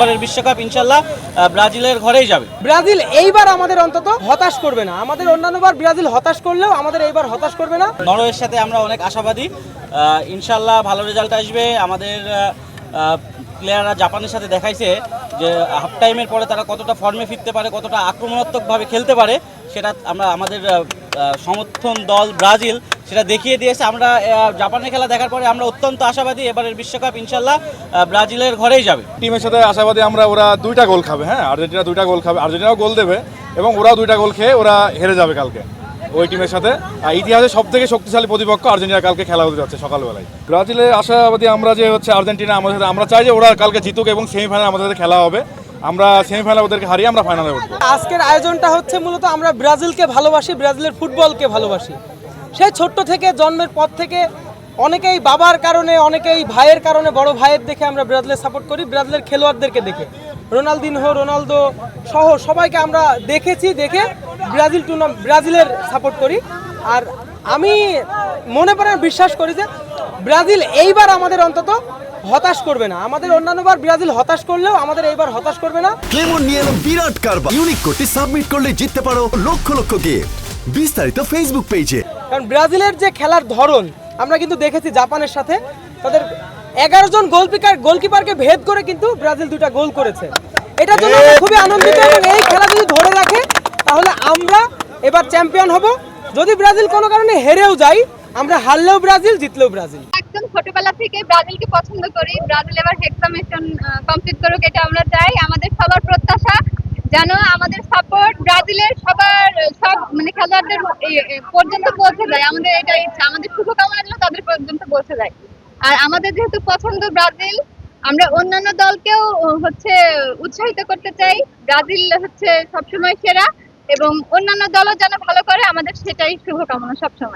এবারের বিশ্বকাপ ইনশাল্লাহ ব্রাজিলের ঘরেই যাবে। ব্রাজিল এইবার আমাদের অন্তত হতাশ করবে না। আমাদের অন্যান্যবার ব্রাজিল হতাশ করলেও আমাদের এইবার হতাশ করবে না। নরওয়ের সাথে আমরা অনেক আশাবাদী, ইনশাল্লাহ ভালো রেজাল্ট আসবে। আমাদের প্লেয়াররা জাপানের সাথে দেখাইছে যে হাফ টাইমের পরে তারা কতটা ফর্মে ফিরতে পারে, কতটা আক্রমণাত্মকভাবে খেলতে পারে, সেটা আমরা আমাদের সমর্থন দল ব্রাজিল সেটা দেখিয়ে দিয়েছে। আমরা জাপানের খেলা দেখার পরে আমরা অত্যন্ত আশাবাদী, এবারের বিশ্বকাপ ইনশাল্লাহ ব্রাজিলের ঘরেই যাবে। টিমের সাথে আশাবাদী আমরা, ওরা 2টা গোল খাবে। হ্যাঁ, আর্জেন্টিনা 2টা গোল খাবে, আর্জেন্টিনাও গোল দেবে এবং ওরাও 2টা গোল খেয়ে ওরা হেরে যাবে কালকে ওই টিমের সাথে। ইতিহাসে সব থেকে শক্তিশালী প্রতিপক্ষ আর্জেন্টিনা কালকে খেলা হতে যাচ্ছে সকালবেলায়। ব্রাজিলের আশাবাদী আমরা যে হচ্ছে আর্জেন্টিনা আমাদের সাথে, আমরা চাই যে ওরা কালকে জিতুক এবং সেমিফাইনাল আমাদের সাথে খেলা হবে। আমরা সেমিফাইনাল ওদেরকে হারিয়ে আমরা ফাইনালে উঠবো। আজকের আয়োজনটা হচ্ছে মূলত আমরা ব্রাজিলকে ভালোবাসি, ব্রাজিলের ফুটবলকে ভালোবাসি। সেই ছোট্ট থেকে জন্মের পর থেকে অনেকেই বাবার কারণে, অনেকেই ভাইয়ের কারণে, বড় ভাইয়ের দেখে আমরা ব্রাজিলের সাপোর্ট করি, ব্রাজিলের খেলোয়াড়দেরকে দেখে। রোনালদিনহো, রোনালদো সহ সবাইকে আমরা দেখেছি, দেখে ব্রাজিলের সাপোর্ট করি। আর আমি মনে প্রাণে বিশ্বাস করি যে ব্রাজিল এইবার আমাদের অন্তত হতাশ করবে না। আমাদের অন্যান্যবার ব্রাজিল হতাশ করলেও আমাদের এইবার হতাশ করবে না। ক্লেমন নিয়ে এলো বিরাট কারবার। ইউনিক কোডটি সাবমিট করলে জিততে পারো লক্ষ লক্ষ গিফট। বিস্তারিত ফেসবুক পেজে। কারণ ব্রাজিলের যে খেলার ধরন আমরা কিন্তু দেখেছি জাপানের সাথে, তাদের 11 জন গোলকিপারকে ভেদ করে কিন্তু ব্রাজিল 2টা গোল করেছে। এটার জন্য আমরা খুবই আনন্দিত এবং এই খেলা যদি ধরে রাখে তাহলে আমরা এবার চ্যাম্পিয়ন হব। যদি ব্রাজিল কোনো কারণে হেরেও যায়, আমরা হারলেও ব্রাজিল, জিতলেও ব্রাজিল। একদম ছোটবেলা থেকে ব্রাজিলকে পছন্দ করি। ব্রাজিল এবার হেক্সা মিশন কমপ্লিট করুক, এটা আমরা চাই। আমাদের সবার প্রত্যাশা যেন আমাদের সাপোর্ট ব্রাজিলের সব মানে খেলোয়াড়দের পর্যন্ত পৌঁছে যায়। আমাদের এটা ইচ্ছা, আমাদের শুভকামনা যেন তাদের পর্যন্ত পৌঁছে যায়। আর আমাদের যেহেতু পছন্দ ব্রাজিল, আমরা অন্যান্য দলকেও হচ্ছে উৎসাহিত করতে চাই। ব্রাজিল হচ্ছে সবসময় সেরা এবং অন্যান্য দলও যেন ভালো করে, আমাদের সেটাই শুভকামনা সবসময়।